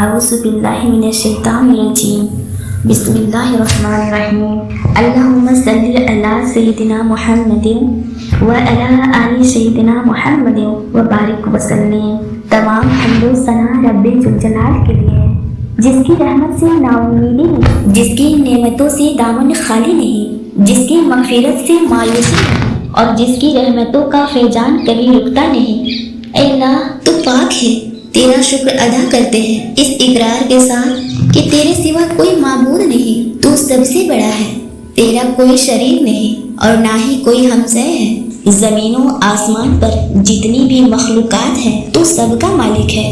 اعوذ باللہ من الشیطان الرجیم بسم اللہ الرحمن الرحیم اللہم صلی علی سیدنا محمد وعلی آل سیدنا محمد وبارک وسلم۔ تمام حمد و ثنا رب ذوالجلال کے لیے ہے، جس کی رحمت سے نا امیدی نہیں، جس کی نعمتوں سے دامن خالی نہیں، جس کی مغفرت سے مایوسی نہیں، اور جس کی رحمتوں کا فیضان کبھی رکتا نہیں۔ اے اللہ تو پاک ہے، تیرا شکر ادا کرتے ہیں اس اقرار کے ساتھ کہ تیرے سوا کوئی معبود نہیں، تو سب سے بڑا ہے، تیرا کوئی شریک نہیں اور نہ ہی کوئی ہمسائے ہے۔ زمین و آسمان پر جتنی بھی مخلوقات ہیں تو سب کا مالک ہے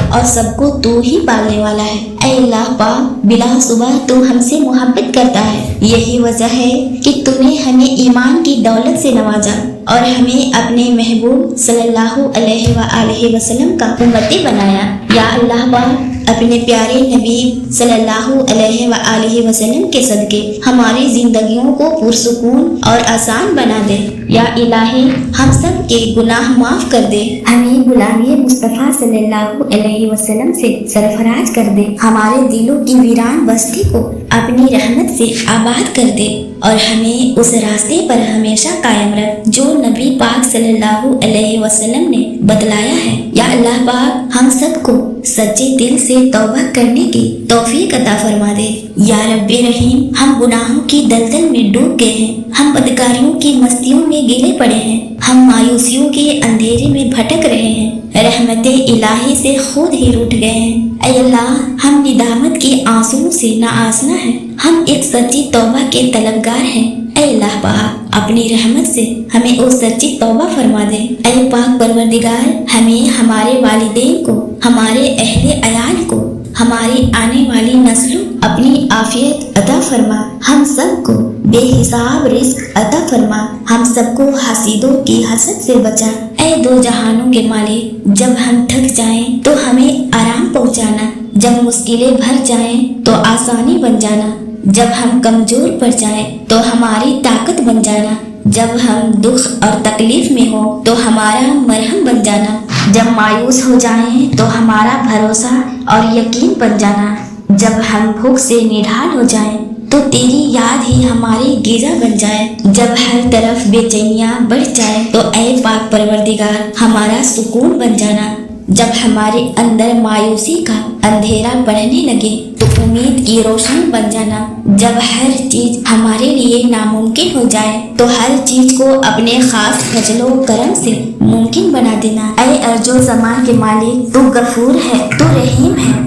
اور سب کو تو ہی پالنے والا ہے۔ اے اللہ پاک، بلا صبح تو ہم سے محبت کرتا ہے، یہی وجہ ہے کہ تم نے ہمیں ایمان کی دولت سے نوازا اور ہمیں اپنے محبوب صلی اللہ علیہ وآلہ وسلم کا امتی بنایا۔ یا اللہ پاک، اپنے پیارے نبی صلی اللہ علیہ وآلہ وسلم کے صدقے ہماری زندگیوں کو پرسکون اور آسان بنا دے۔ یا الہی، ہم سب کے گناہ معاف کر دے، ہمیں غلامی مصطفیٰ صلی اللہ علیہ وسلم سے سرفراز کر دے، ہمارے دلوں کی ویران بستی کو اپنی رحمت سے آباد کر دے اور ہمیں اس راستے پر ہمیشہ قائم رکھ جو نبی پاک صلی اللہ علیہ وسلم نے بتلایا ہے۔ یا اللہ پاک، ہم سب کو سچے دل سے توبہ کرنے کی توفیق عطا فرما دے۔ یا رب رحیم، ہم گناہوں کی دلدل میں ڈوب گئے ہیں، ہم بدکاریوں کی مستیوں میں گلے پڑے ہیں، ہم مایوسیوں کے اندھیرے میں بھٹک رہے ہیں، رحمت الہی سے خود ہی روٹھ گئے ہیں۔ اے اللہ، ہم ندامت کے آنسوؤں سے ناآسنا ہیں، ہم ایک سچی توبہ کے طلبگار ہیں۔ اے اللہ پاک، اپنی رحمت سے ہمیں وہ سچی توبہ فرما دے۔ اے پاک پروردگار، ہمیں، ہمارے والدین کو، ہمارے اہل عیال کو، ہماری آنے والی نسلوں اپنی عافیت عطا فرما، ہم سب کو بے حساب رزق عطا فرما، ہم سب کو حسودوں کی حسد سے بچا۔ اے دو جہانوں کے مالک، جب ہم تھک جائیں تو ہمیں آرام پہنچانا، جب مشکلیں بھر جائیں تو آسانی بن جانا، جب ہم کمزور پڑ جائیں تو ہماری طاقت بن جانا، جب ہم دکھ اور تکلیف میں ہوں تو ہمارا مرہم بن جانا، جب مایوس ہو جائیں تو ہمارا بھروسہ اور یقین بن جانا، جب ہم بھوک سے نڈھال ہو جائیں تو تیری یاد ہی ہماری غذا بن جائے، جب ہر طرف بے چینیاں بڑھ جائیں تو اے پاک پروردگار ہمارا سکون بن جانا، جب ہمارے اندر مایوسی کا اندھیرا بڑھنے لگے تو امید کی روشنی بن جانا، جب ہر چیز ہمارے لیے ناممکن ہو جائے تو ہر چیز کو اپنے خاص فضل و کرم سے ممکن بنا دینا۔ اے ارض و زمان کے مالک، تو غفور ہے، تو رحیم ہے،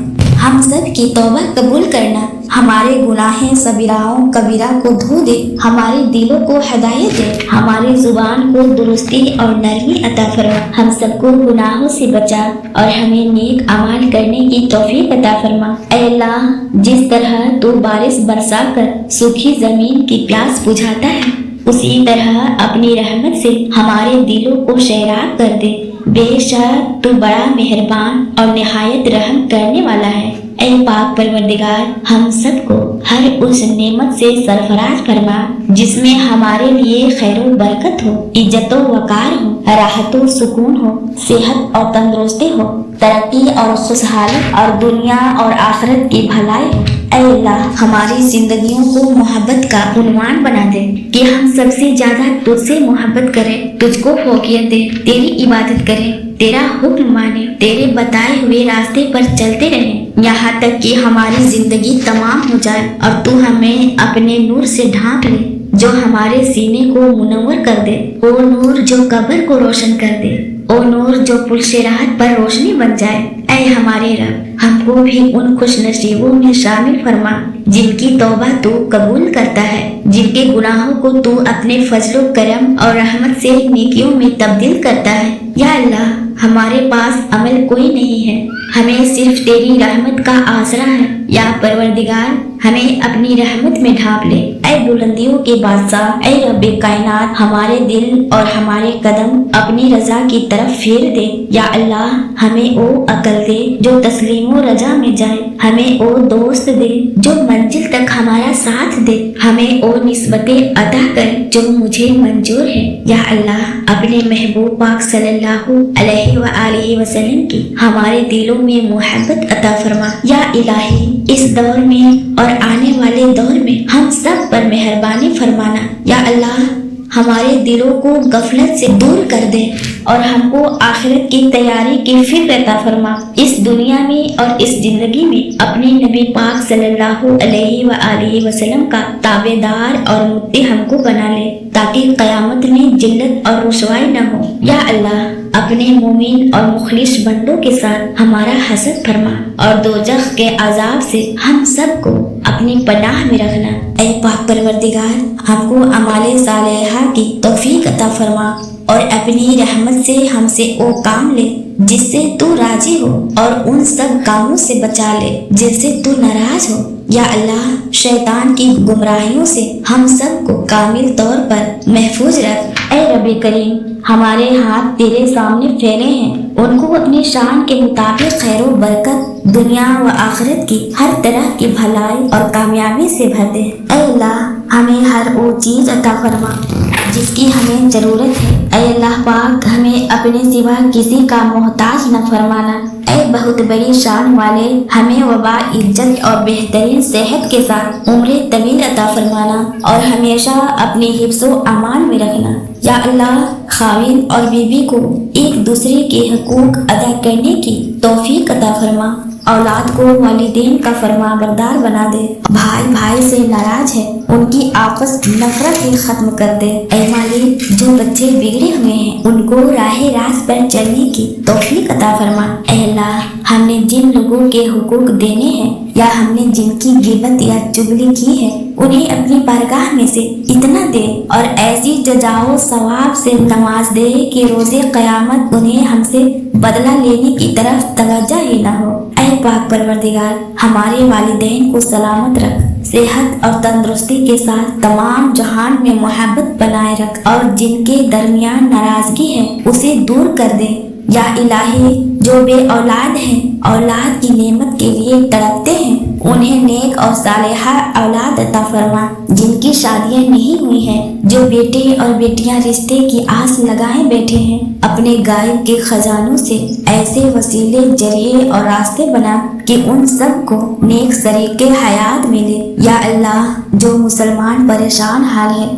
ہم سب کی توبہ قبول کرنا، ہمارے گناہ صغیرہ و کبیرہ کو دھو دے، ہمارے دلوں کو ہدایت دے، ہماری زبان کو درستی اور نرمی عطا فرما، ہم سب کو گناہوں سے بچا اور ہمیں نیک اعمال کرنے کی توفیق عطا فرما۔ اے اللہ، جس طرح تو بارش برسا کر سوکھی زمین کی پیاس بجھاتا ہے، اسی طرح اپنی رحمت سے ہمارے دلوں کو شیراب کر دے، بے شک تو بڑا مہربان اور نہایت رحم کرنے والا ہے۔ اے پاک پروردگار، ہم سب کو ہر اس نعمت سے سرفراز فرما جس میں ہمارے لیے خیر و برکت ہو، عزت و وقار ہو، راحت و سکون ہو، صحت اور تندرستی ہو، ترقی اور خوشحالی اور دنیا اور آخرت کی بھلائی ہو۔ اے اللہ، ہماری زندگیوں کو محبت کا عنوان بنا دے کہ ہم سب سے زیادہ تجھ سے محبت کریں، تجھ کو فوقیت دے، تیری عبادت کریں، تیرا حکم مانے، تیرے بتائے ہوئے راستے پر چلتے رہیں، یہاں تک کہ ہماری زندگی تمام ہو جائے اور تو ہمیں اپنے نور سے ڈھانپ لے جو ہمارے سینے کو منور کر دے، وہ نور جو قبر کو روشن کر دے، وہ نور جو پلشراحت پر روشنی بن جائے۔ اے ہمارے رب، ہم کو بھی ان خوش نصیبوں میں شامل فرما جن کی توبہ تو قبول کرتا ہے، جن کے گناہوں کو تو اپنے فضل و کرم اور رحمت سے نیکیوں میں تبدیل کرتا ہے۔ یا اللہ، ہمارے پاس عمل کوئی نہیں ہے، ہمیں صرف تیری رحمت کا آسرا ہے۔ یا پروردگار ہمیں اپنی رحمت میں ڈھانپ لے۔ اے بلندیوں کے بادشاہ، اے رب کائنات، ہمارے دل اور ہمارے قدم اپنی رضا کی طرف پھیر دے۔ یا اللہ ہمیں او عقل دے جو تسلیم و رجا میں جائے، ہمیں او دوست دے جو منزل تک ہمارا ساتھ دے، ہمیں او نسبتیں عطا کر جو مجھے منظور ہے۔ یا اللہ اپنے محبوب پاک صلی اللہ علیہ وآلہ وسلم کی ہمارے دلوں میں محبت عطا فرما۔ یا الہی اس دور میں اور آنے والے دور میں ہم سب پر مہربانی فرمانا۔ یا اللہ ہمارے دلوں کو غفلت سے دور کر دے اور ہم کو آخرت کی تیاری کی فکر عطا فرما۔ اس دنیا میں اور اس زندگی میں اپنے نبی پاک صلی اللہ علیہ وآلہ وسلم کا تابع دار اور متی ہم کو بنا لے تاکہ قیامت میں ذلت اور رسوائی نہ ہو۔ یا اللہ اپنے مومن اور مخلص بندوں کے ساتھ ہمارا حسد فرما اور دوزخ کے عذاب سے ہم سب کو اپنی پناہ میں رکھنا۔ اے پاک پروردگار ہم کو اعمال صالحہ کی توفیق عطا فرما اور اپنی رحمت سے ہم سے وہ کام لے جس سے تو راضی ہو اور ان سب کاموں سے بچا لے جن سے تو ناراض ہو۔ یا اللہ شیطان کی گمراہیوں سے ہم سب کو کامل طور پر محفوظ رکھ۔ اے رب کریم ہمارے ہاتھ تیرے سامنے پھیلے ہیں، ان کو اپنی شان کے مطابق خیر و برکت دنیا و آخرت کی ہر طرح کی بھلائی اور کامیابی سے بھر دے۔ اے اللہ ہمیں ہر وہ چیز عطا فرما جس کی ہمیں ضرورت ہے۔ اے اللہ پاک ہمیں اپنے سوا کسی کا محتاج نہ فرمانا۔ اے بہت بڑی شان والے ہمیں وبا عزت اور بہترین صحت کے ساتھ عمر طویل عطا فرمانا اور ہمیشہ اپنی حفظ و امان میں رکھنا۔ یا اللہ خاوند اور بیوی کو ایک دوسرے کے حقوق ادا کرنے کی توفیق عطا فرما، اولاد کو والدین کا فرما بردار بنا دے، بھائی بھائی سے ناراض ہے ان کی آپس نفرت ہی ختم کر دے۔ اے مالک جو بچے بگڑے ہوئے ہیں ان کو راہ راست پر چلنے کی توفیق عطا فرما۔ اے اللہ ہم نے جن لوگوں کے حقوق دینے ہیں یا ہم نے جن کی غیبت یا چغلی کی ہے انہیں اپنی بارگاہ میں سے اتنا دے اور ایسی جزا و ثواب سے نواز دے کہ روز قیامت انہیں ہم سے بدلہ لینے کی طرف توجہ ہی نہ ہو۔ اے پاک پروردگار ہمارے والدین کو سلامت رکھ، صحت اور تندرستی کے ساتھ تمام جہان میں محبت بنائے رکھ اور جن کے درمیان ناراضگی ہے اسے دور کر دے۔ یا الہی جو بے اولاد ہیں، اولاد کی نعمت کے لیے تڑپتے ہیں، انہیں نیک اور صالحہ اولاد عطا فرما۔ جن کی شادیاں نہیں ہوئی ہیں، جو بیٹے اور بیٹیاں رشتے کی آس لگائے بیٹھے ہیں، اپنے غائب کے خزانوں سے ایسے وسیلے ذریعے اور راستے بنا کہ ان سب کو نیک شریک حیات ملے۔ یا اللہ جو مسلمان پریشان حال ہے،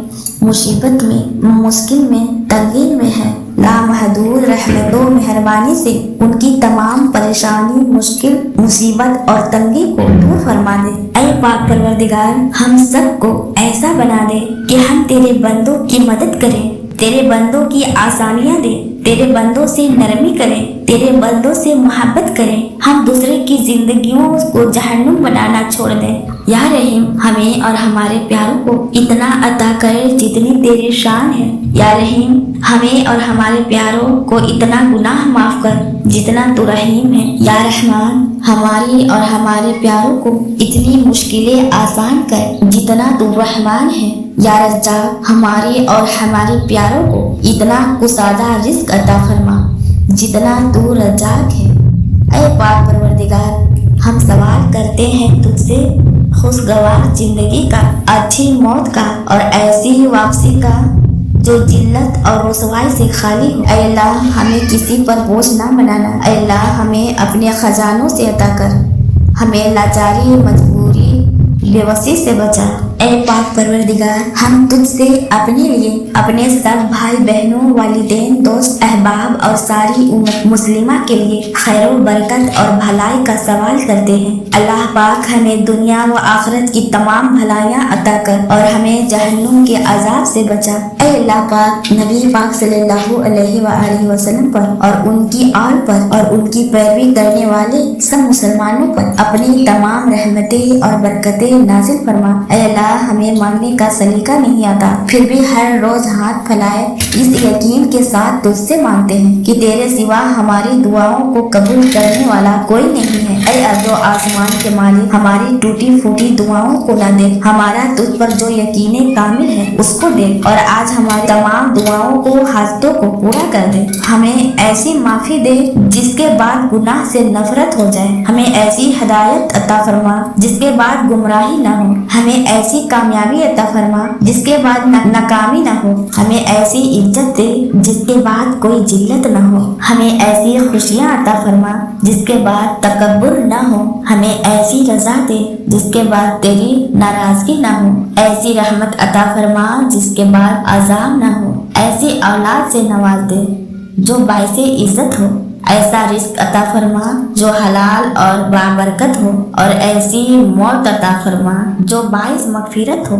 مصیبت میں، مشکل میں، تنگی میں ہے، لامحدود رحمت و مہربانی سے ان کی تمام پریشانی، مشکل، مصیبت اور تنگی کو دور فرما دے۔ اے پاک پروردگار ہم سب کو ایسا بنا دے کہ ہم تیرے بندوں کی مدد کریں، تیرے بندوں کی آسانیاں دیں، تیرے بندوں سے نرمی کریں، تیرے بندوں سے محبت کریں، ہم دوسرے کی زندگیوں کو جہنم بنانا چھوڑ دیں۔ یا رحیم ہمیں اور ہمارے پیاروں کو اتنا عطا کرے جتنی تیری شان ہے۔ یا رحیم ہمیں اور ہمارے پیاروں کو اتنا گناہ معاف کر جتنا تو رحیم ہے۔ یا رحمان ہماری اور ہمارے پیاروں کو اتنی مشکلیں آسان کر جتنا تو رحمان ہے۔ یا رزاق ہماری اور ہمارے پیاروں کو اتنا کشادہ رزق عطا فرما جتنا تو رزاق ہے۔ اے پاک پروردگار ہم سوال کرتے ہیں تجھ سے خوشگوار زندگی کا، اچھی موت کا اور ایسی واپسی کا جو ذلت اور رسوائی سے خالی ہو۔ اے اللہ ہمیں کسی پر بوجھ نہ بنانا۔ اے اللہ ہمیں اپنے خزانوں سے عطا کر، ہمیں لاچاری، مجبوری، بے بسی سے بچا۔ اے پاک پروردگار ہم تجھ سے اپنے لیے، اپنے سب بھائی بہنوں، والدین، دوست، احباب اور ساری امت مسلمہ کے لیے خیر و برکت اور بھلائی کا سوال کرتے ہیں۔ اللہ پاک ہمیں دنیا و آخرت کی تمام بھلائیاں عطا کر اور ہمیں جہنم کے عذاب سے بچا۔ اے اللہ پاک نبی پاک صلی اللہ علیہ وآلہ وسلم پر اور ان کی آل پر اور ان کی پیروی کرنے والے سب مسلمانوں پر اپنی تمام رحمتیں اور برکتیں نازل فرما۔ اے اللہ خدا ہمیں مانگنے کا سلیقہ نہیں آتا، پھر بھی ہر روز ہاتھ پھیلائے اس یقین کے ساتھ تجھ سے مانگتے ہیں کہ تیرے سوا ہماری دعاؤں کو قبول کرنے والا کوئی نہیں ہے۔ اے ارض و آسمان کے مالک، ہماری ٹوٹی پھوٹی دعاؤں کو نہ دیکھ، ہمارا تجھ پر جو یقین کامل ہے اس کو دیکھ، اور آج ہماری تمام دعاؤں کو، حاجتوں کو پورا کر دے۔ ہمیں ایسی معافی دے جس کے بعد گناہ سے نفرت ہو جائے، ہمیں ایسی ہدایت عطا فرما جس کے بعد گمراہی نہ ہو، ہمیں ایسی کامیابی عطا فرما جس کے بعد ناکامی نہ ہو، ہمیں ایسی عزت دے جس کے بعد کوئی ذلت نہ ہو، ہمیں ایسی خوشیاں عطا فرما جس کے بعد تکبر نہ ہو، ہمیں ایسی رضا دے جس کے بعد تیری ناراضگی نہ ہو، ایسی رحمت عطا فرما جس کے بعد عذاب نہ ہو، ایسی اولاد سے نواز دے جو باعث عزت ہو، ایسا رزق عطا فرما جو حلال اور بابرکت ہو، اور ایسی موت عطا فرما جو باعث مغفرت ہو۔